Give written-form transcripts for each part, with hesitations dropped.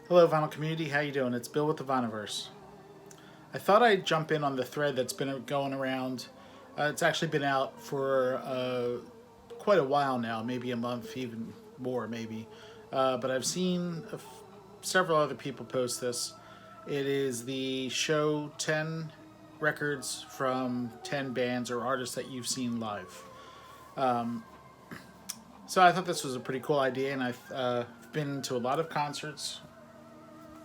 Hello, Vinyl community. How you doing? It's Bill with the Vinyverse. I thought I'd jump in on the thread that's been going around. It's actually been out for quite a while now, maybe a month, even more, maybe. But I've seen several other people post this. It is the show 10 records from 10 bands or artists that you've seen live. So I thought this was a pretty cool idea, and I've been to a lot of concerts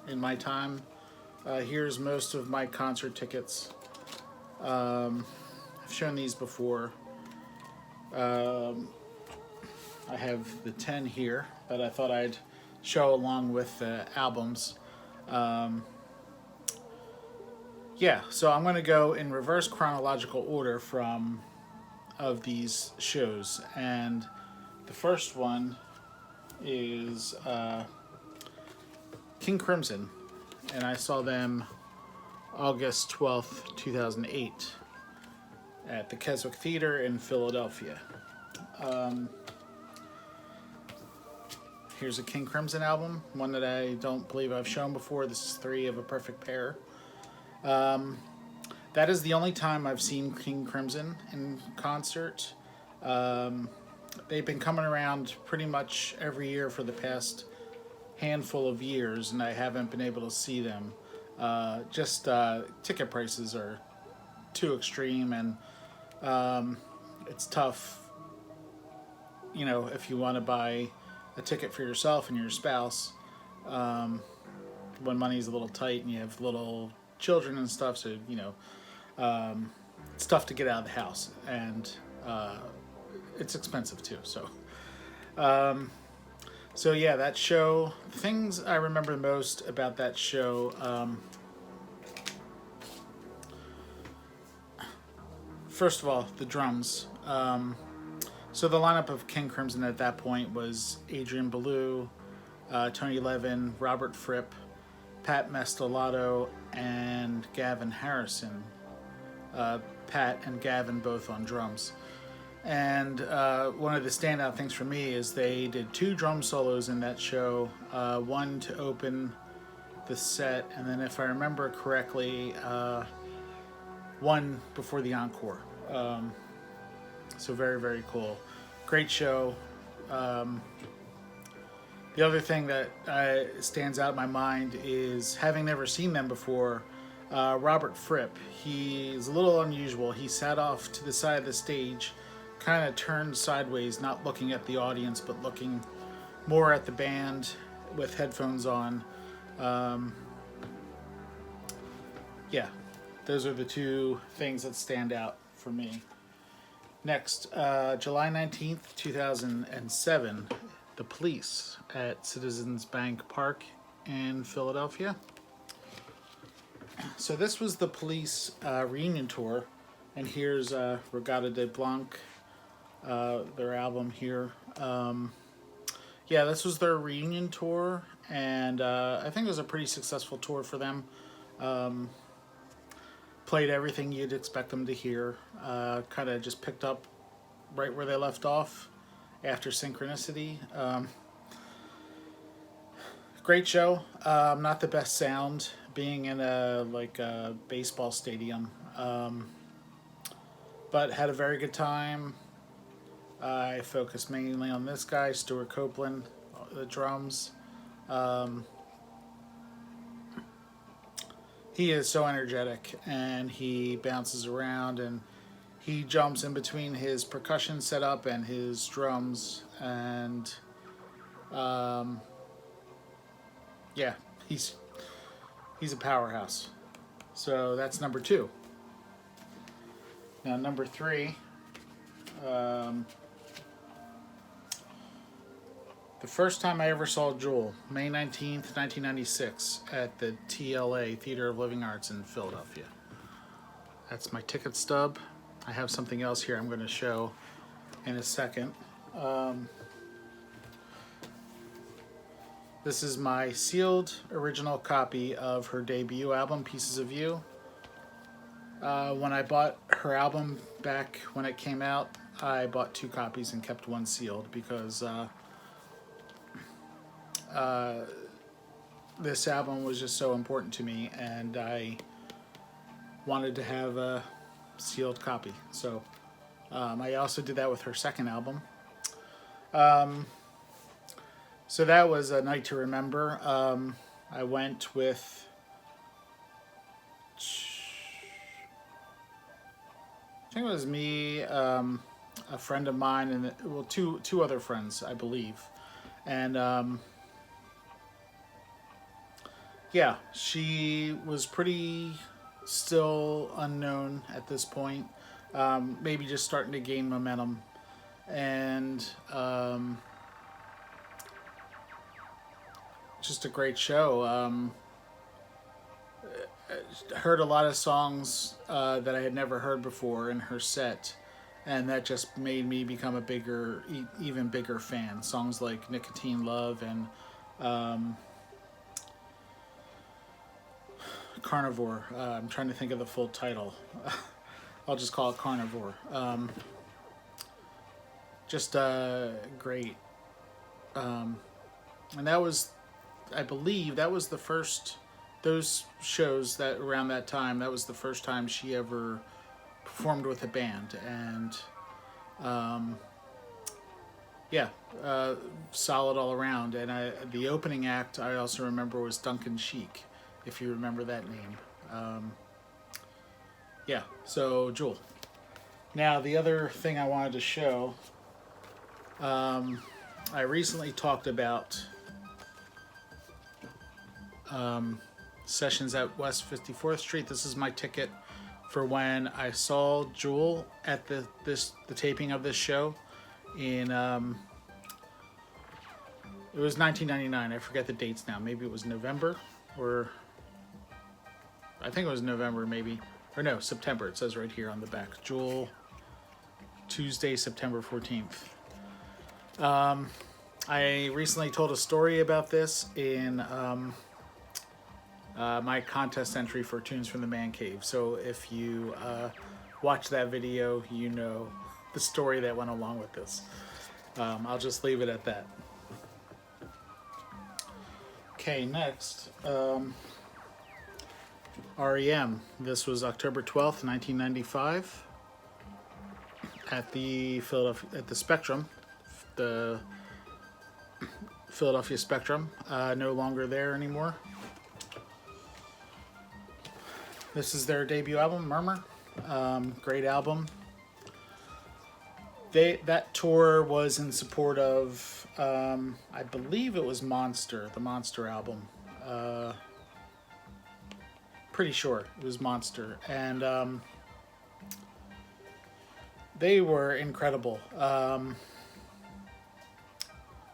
in my time. Here's most of my concert tickets. I've shown these before. I have the 10 here that I thought I'd show along with the albums. So I'm going to go in reverse chronological order of these shows, and the first one is King Crimson, and I saw them August 12th, 2008 at the Keswick Theater in Philadelphia. Here's a King Crimson album, one that I don't believe I've shown before. This is 3 of a perfect pair. That is the only time I've seen King Crimson in concert. They've been coming around pretty much every year for the past handful of years, and I haven't been able to see them. Ticket prices are too extreme, and it's tough, if you want to buy a ticket for yourself and your spouse, when money's a little tight and you have little children and stuff, so it's tough to get out of the house, and it's expensive too. That show, things I remember most about that show, first of all, the drums. So the lineup of King Crimson at that point was Adrian Belew, Tony Levin, Robert Fripp, Pat Mescalado, and Gavin Harrison. Pat and Gavin both on drums. And one of the standout things for me is they did 2 drum solos in that show, one to open the set, and then if I remember correctly, one before the encore. So very, very cool. Great show. The other thing that stands out in my mind is, having never seen them before, Robert Fripp. He's a little unusual. He sat off to the side of the stage, kind of turned sideways, not looking at the audience, but looking more at the band with headphones on. Those are the 2 things that stand out for me. Next, July 19th, 2007, The Police at Citizens Bank Park in Philadelphia. So this was the Police reunion tour, and here's Regatta de Blanc, their album here. This was their reunion tour, and I think it was a pretty successful tour for them. Played everything you'd expect them to hear. Kind of just picked up right where they left off after Synchronicity. Great show. Not the best sound, being in a baseball stadium, but had a very good time. I focused mainly on this guy, Stuart Copeland, the drums. He is so energetic, and he bounces around, and he jumps in between his percussion setup and his drums, and he's a powerhouse. So that's number 2. Now number 3, the first time I ever saw Jewel, May 19th, 1996, at the TLA, Theater of Living Arts in Philadelphia. That's my ticket stub. I have something else here I'm going to show in a second. This is my sealed original copy of her debut album, Pieces of You. When I bought her album back when it came out, I bought 2 copies and kept one sealed because this album was just so important to me, and I wanted to have a sealed copy. So I also did that with her second album. So that was a night to remember. I went with I think it was me, a friend of mine, and well, two other friends, I believe, and yeah, she was pretty still unknown at this point, maybe just starting to gain momentum, and just a great show. Heard a lot of songs that I had never heard before in her set, and that just made me become a even bigger fan. Songs like Nicotine Love and Carnivore. I'm trying to think of the full title. I'll just call it Carnivore. Just great. And that was, I believe, that was the first, those shows that around that time, that was the first time she ever performed with a band. And yeah, solid all around. And the opening act I also remember was Duncan Sheik, if you remember that name. Yeah, so Jewel. Now the other thing I wanted to show, I recently talked about sessions at West 54th Street. This is my ticket for when I saw Jewel at the taping of this show in it was 1999. I forget the dates now. Maybe it was November, or I think it was November, maybe, or no, September. It says right here on the back, Jewel, Tuesday, September 14th. I recently told a story about this in my contest entry for Tunes from the Man Cave. So if you watch that video, you know the story that went along with this. I'll just leave it at that. Okay, next, REM. This was October 12th, 1995, at the Spectrum, the Philadelphia Spectrum. No longer there anymore. This is their debut album, Murmur. Great album. That tour was in support of, I believe it was Monster, the Monster album. Pretty sure it was Monster. And they were incredible.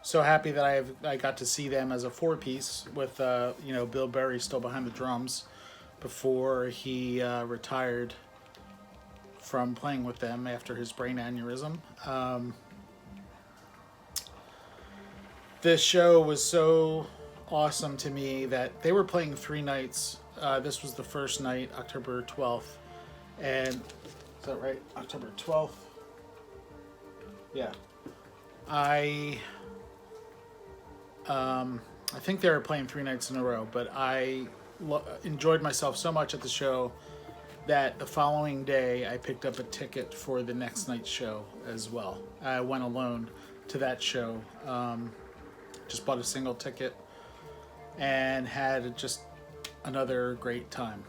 So happy that I got to see them as a four-piece with Bill Berry still behind the drums before he retired from playing with them after his brain aneurysm. This show was so awesome to me that they were playing 3 nights. This was the first night, October 12th. And, is that right? October 12th? Yeah. I think they were playing 3 nights in a row, but I enjoyed myself so much at the show that the following day I picked up a ticket for the next night's show as well. I went alone to that show, just bought a single ticket and had just another great time.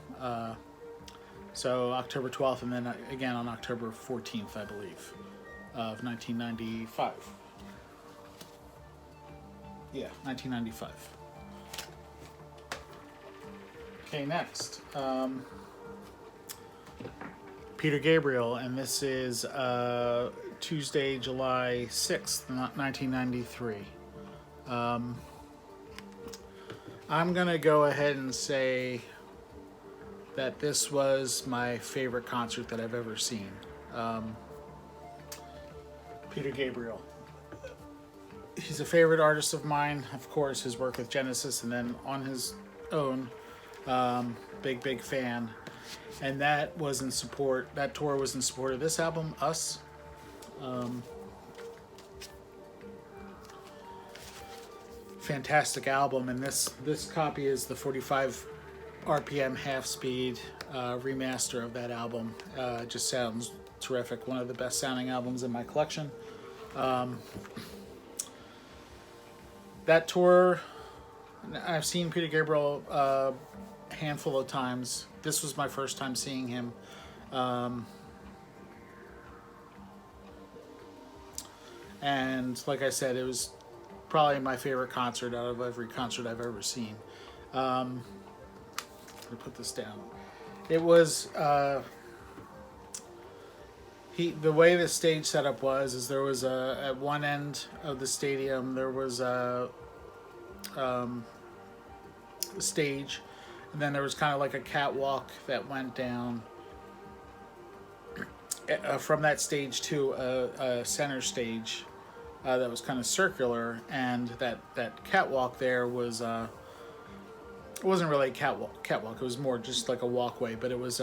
So October 12th, and then again on October 14th, I believe, of 1995. Yeah, 1995. Okay, next. Peter Gabriel, and this is Tuesday, July 6th, 1993. I'm going to go ahead and say that this was my favorite concert that I've ever seen. Peter Gabriel. He's a favorite artist of mine, of course, his work with Genesis, and then on his own, big fan. And that tour was in support of this album, Us. fantastic album. And this copy is the 45 RPM half speed remaster of that album. It just sounds terrific. One of the best sounding albums in my collection. That tour, I've seen Peter Gabriel a handful of times. This was my first time seeing him. And like I said, it was probably my favorite concert out of every concert I've ever seen. Let me put this down. It was the way the stage setup is there was at one end of the stadium there was a stage, and then there was kind of like a catwalk that went down from that stage to a center stage that was kind of circular, and that catwalk there was it wasn't really a catwalk. It was more just like a walkway, but it was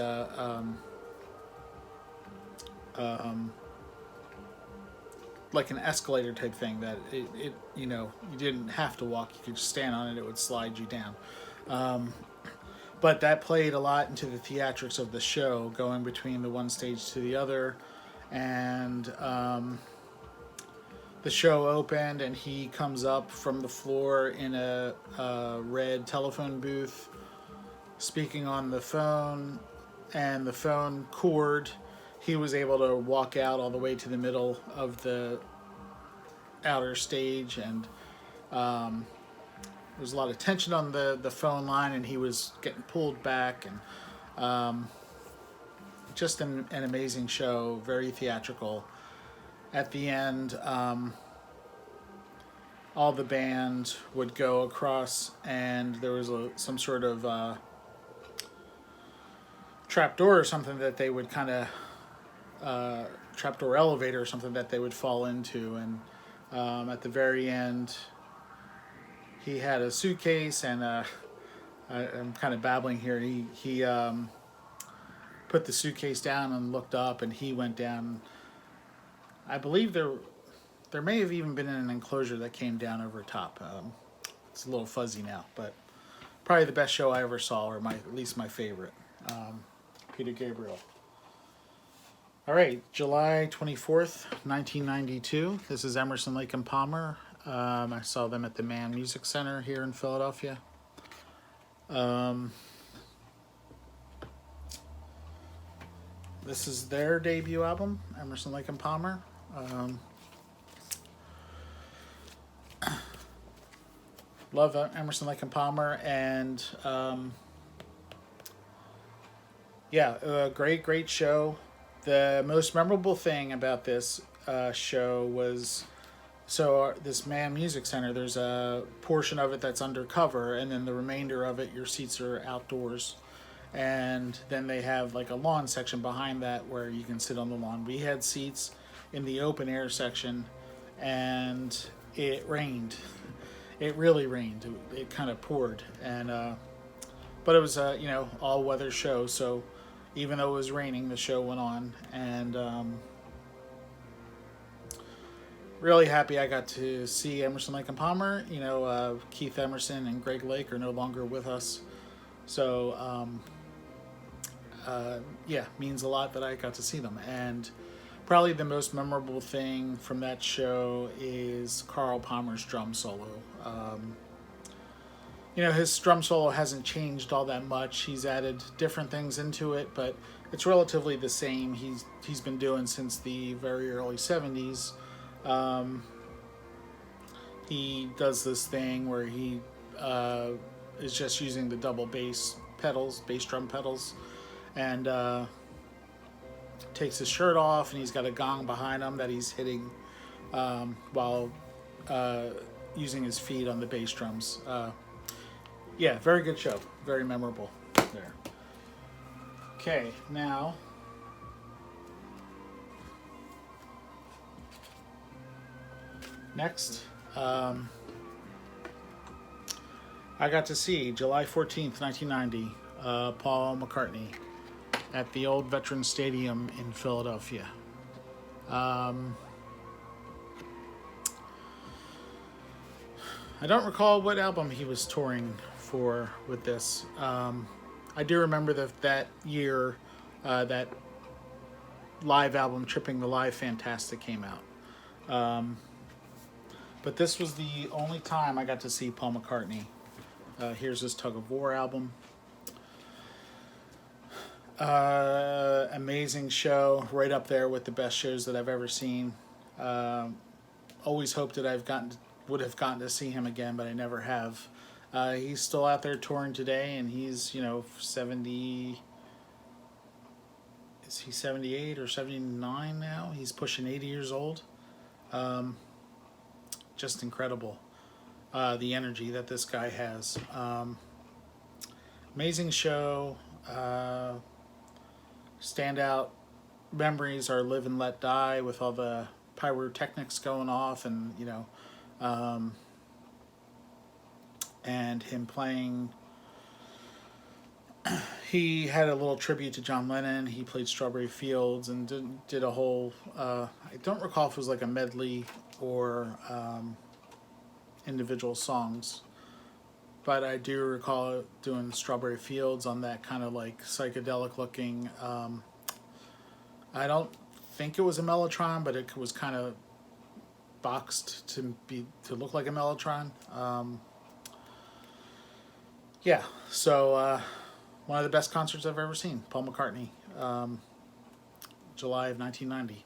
like an escalator type thing that it you didn't have to walk. You could just stand on it. It would slide you down. But that played a lot into the theatrics of the show, going between the one stage to the other. And the show opened, and he comes up from the floor in a red telephone booth, speaking on the phone, and the phone cord. He was able to walk out all the way to the middle of the outer stage, and there was a lot of tension on the phone line, and he was getting pulled back, and just an amazing show, very theatrical. At the end, all the band would go across, and there was some sort of trapdoor or something that they would kind of trapdoor elevator or something that they would fall into, and at the very end he had a suitcase, and I'm kind of babbling here. He put the suitcase down and looked up, and he went down. I believe there may have even been an enclosure that came down over top. It's a little fuzzy now, but probably the best show I ever saw, or at least my favorite. Peter Gabriel. All right, July 24th, 1992. This is Emerson, Lake and Palmer. I saw them at the Mann Music Center here in Philadelphia. This is their debut album, Emerson, Lake and Palmer. Love Emerson, Lake and Palmer, and great show. The most memorable thing about this show was, this Mann Music Center, there's a portion of it that's undercover, and then the remainder of it, your seats are outdoors. And then they have like a lawn section behind that where you can sit on the lawn. We had seats in the open air section, and it rained. It really rained. It kind of poured, and but it was a all weather show. So even though it was raining, the show went on, and really happy I got to see Emerson, Lake and Palmer. Keith Emerson and Greg Lake are no longer with us, so means a lot that I got to see them. And probably the most memorable thing from that show is Carl Palmer's drum solo. His drum solo hasn't changed all that much. He's added different things into it, but it's relatively the same. He's been doing since the very early 70s. He does this thing where he is just using the double bass drum pedals, and takes his shirt off, and he's got a gong behind him that he's hitting while using his feet on the bass drums. Very good show. Very memorable there. Okay, now next, I got to see July 14th, 1990, Paul McCartney at the old Veterans Stadium in Philadelphia. I don't recall what album he was touring for with this. I do remember that year, that live album, Tripping the Live Fantastic, came out. But this was the only time I got to see Paul McCartney. Here's his Tug of War album. Amazing show, right up there with the best shows that I've ever seen. Always hoped that would have gotten to see him again, but I never have. He's still out there touring today, and he's 70. Is he 78 or 79 now? He's pushing 80 years old. Just incredible, the energy that this guy has. Amazing show. Standout memories are Live and Let Die, with all the pyrotechnics going off, and and him playing. He had a little tribute to John Lennon. He played Strawberry Fields and did a whole, I don't recall if it was like a medley or individual songs, but I do recall doing Strawberry Fields on that kind of like psychedelic looking, I don't think it was a Mellotron, but it was kind of boxed to look like a Mellotron. Yeah, so one of the best concerts I've ever seen, Paul McCartney, July of 1990.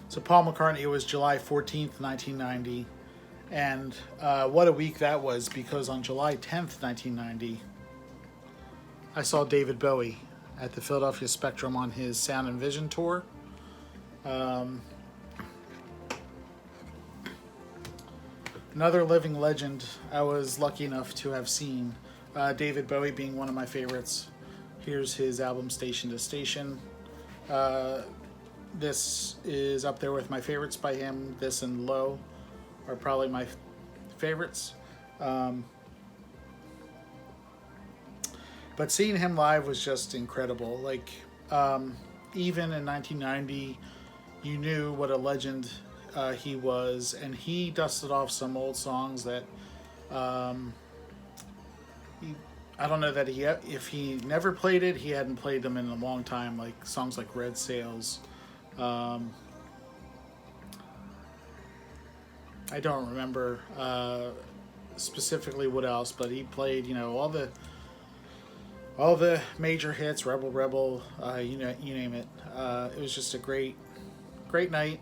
So Paul McCartney, it was July 14th, 1990, and what a week that was, because on July 10th, 1990, I saw David Bowie at the Philadelphia Spectrum on his Sound and Vision tour. Another living legend I was lucky enough to have seen, David Bowie being one of my favorites. Here's his album Station to Station. This is up there with my favorites by him. This and Low are probably my favorites. But seeing him live was just incredible. Like, even in 1990, you knew what a legend he was, and he dusted off some old songs that I don't know that if he never played it, he hadn't played them in a long time, like songs like Red Sails. I don't remember specifically what else, but he played, all the major hits, Rebel Rebel, you name it. It was just a great night.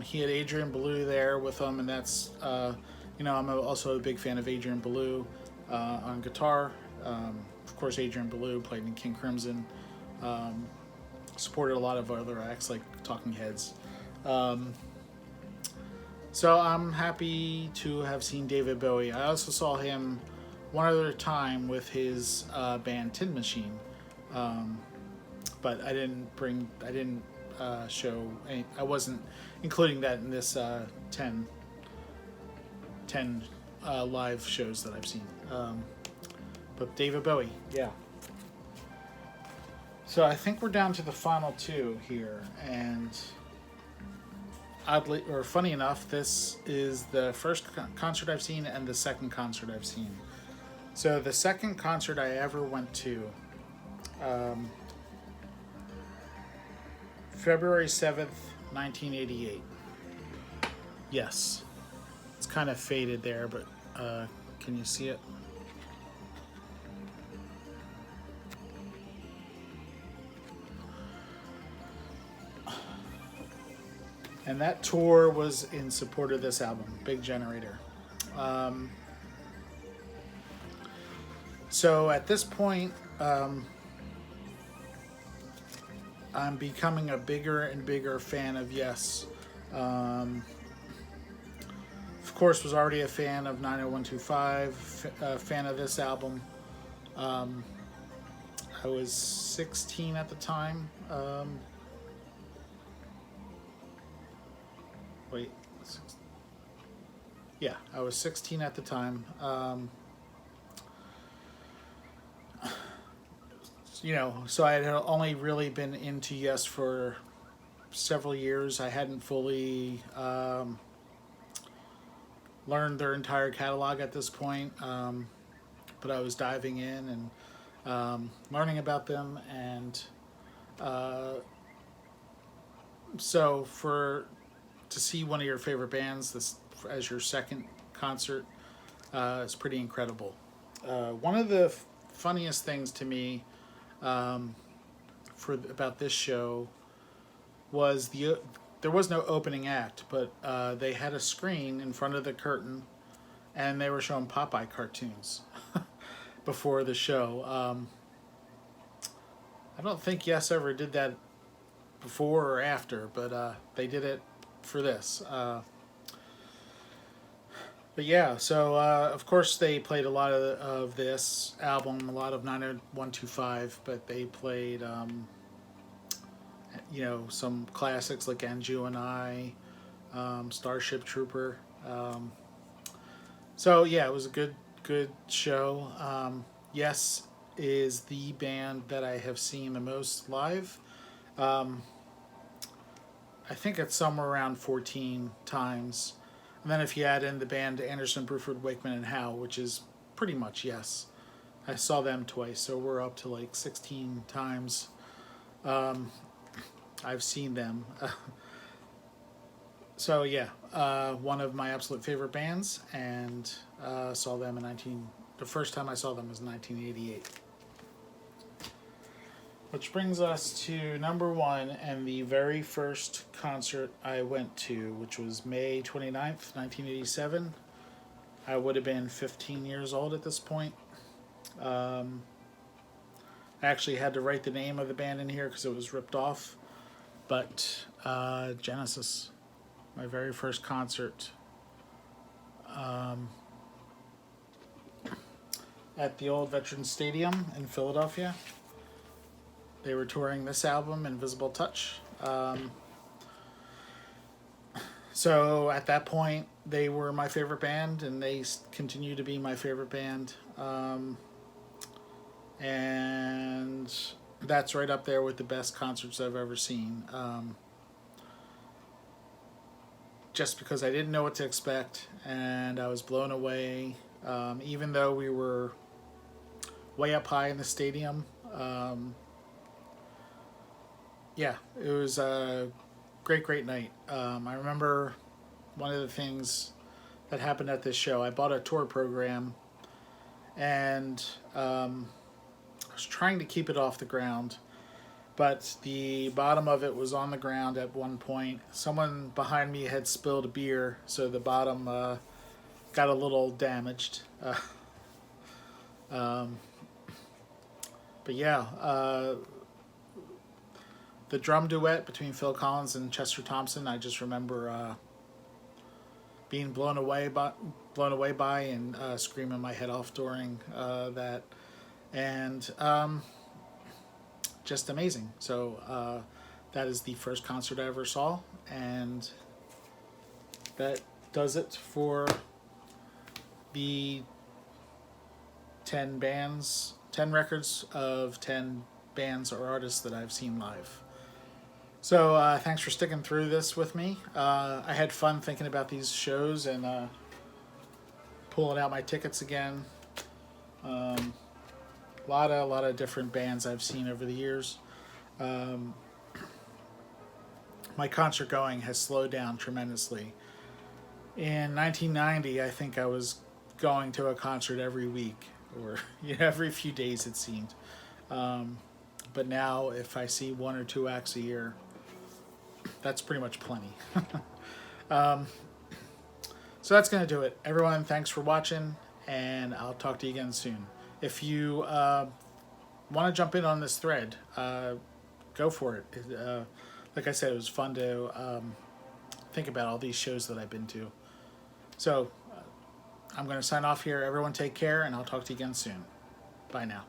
He had Adrian Belew there with him, and that's, I'm also a big fan of Adrian Belew on guitar. Of course, Adrian Belew played in King Crimson, supported a lot of other acts like Talking Heads. So I'm happy to have seen David Bowie. I also saw him one other time with his band Tin Machine, but I wasn't including that in this 10 live shows that I've seen. But David Bowie, yeah. So I think we're down to the final two here, and oddly, or funny enough, this is the first concert I've seen and the second concert I've seen. So the second concert I ever went to, February 7th, 1988. Yes. It's kind of faded there, but can you see it? And that tour was in support of this album, Big Generator. So at this point, I'm becoming a bigger and bigger fan of Yes. Of course, was already a fan of 90125, a fan of this album. I was 16 at the time. I was 16 at the time. So I had only really been into Yes for several years. I hadn't fully learned their entire catalog at this point, but I was diving in and learning about them, and so to see one of your favorite bands this as your second concert is pretty incredible. One of the funniest things to me about this show was there was no opening act, but they had a screen in front of the curtain, and they were showing Popeye cartoons before the show. I don't think Yes ever did that before or after, but they did it for this. But yeah, so of course they played a lot of this album, a lot of 90125, but they played, some classics like And You and I, Starship Trooper. So yeah, it was a good show. Yes is the band that I have seen the most live. I think it's somewhere around 14 times. And then if you add in the band Anderson, Bruford, Wakeman, and Howe, which is pretty much Yes, I saw them twice, so we're up to like 16 times I've seen them. So yeah, one of my absolute favorite bands, and saw them the first time I saw them was 1988. Which brings us to number one, and the very first concert I went to, which was May 29th, 1987. I would have been 15 years old at this point. I actually had to write the name of the band in here because it was ripped off. But Genesis, my very first concert. At the old Veterans Stadium in Philadelphia. They were touring this album, Invisible Touch. So at that point, they were my favorite band, and they continue to be my favorite band. And that's right up there with the best concerts I've ever seen. Just because I didn't know what to expect, and I was blown away. Even though we were way up high in the stadium. Yeah, it was a great night. I remember one of the things that happened at this show. I bought a tour program, and I was trying to keep it off the ground, but the bottom of it was on the ground at one point. Someone behind me had spilled a beer, so the bottom got a little damaged. But yeah, the drum duet between Phil Collins and Chester Thompson, I just remember being blown away by and screaming my head off during that, and just amazing. So that is the first concert I ever saw, and that does it for the 10 records of 10 bands or artists that I've seen live. So thanks for sticking through this with me. I had fun thinking about these shows and pulling out my tickets again. A lot of different bands I've seen over the years. My concert going has slowed down tremendously. In 1990, I think I was going to a concert every week, or every few days it seemed. But now, if I see one or two acts a year, that's pretty much plenty. So that's going to do it. Everyone, thanks for watching, and I'll talk to you again soon. If you want to jump in on this thread, go for it. Like I said, it was fun to think about all these shows that I've been to. So I'm going to sign off here. Everyone take care, and I'll talk to you again soon. Bye now.